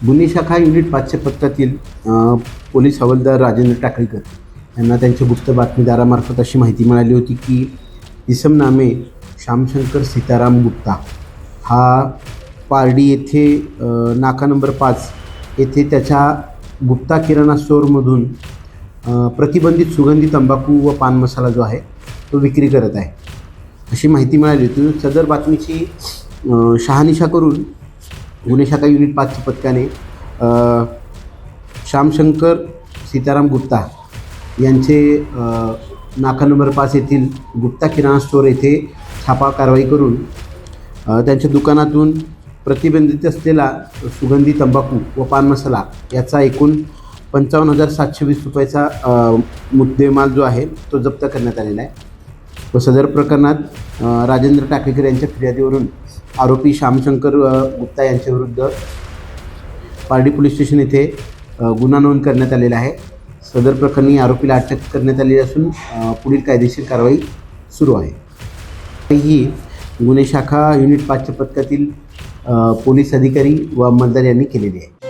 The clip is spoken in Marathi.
गुन्हे शाखा युनिट 5च्या पथकातील पोलीस हवालदार राजेंद्र टाकळीकर यांना त्यांच्या गुप्त बातमीदारामार्फत अशी माहिती मिळाली होती की इसम नामे श्यामशंकर सीताराम गुप्ता हा पारडी येथे नाका नंबर 5 येथे त्याच्या गुप्ता किराणा स्टोअरमधून प्रतिबंधित सुगंधी तंबाखू व पान मसाला जो आहे तो विक्री करत आहे अशी माहिती मिळाली होती। सदर बातमीची शहानिशा करून गुन्हे शाखा युनिट 5च्या पथकाने श्यामशंकर सीताराम गुप्ता यांचे नाका नंबर 5 येथील गुप्ता किराणा स्टोअर येथे छापा कारवाई करून त्यांच्या दुकानातून प्रतिबंधित असलेला सुगंधी तंबाखू व पान मसाला याचा एकूण 55,720 रुपयाचा मुद्देमाल जो आहे तो जप्त करण्यात आलेला आहे व सदर प्रकरणात राजेंद्र टाकळीकर यांच्या फिर्यादीवरून आरोपी श्यामशंकर गुप्ता यांच्याविरुद्ध पारडी पोलीस स्टेशन येथे गुन्हा नोंद करण्यात आलेला आहे। सदर प्रकरणी आरोपीला अटक करण्यात आलेली असून पुढील कायदेशीर कारवाई सुरू आहे। ही गुन्हे शाखा युनिट 5च्या पथकातील पोलीस अधिकारी व अंमलदार यांनी केलेली आहे।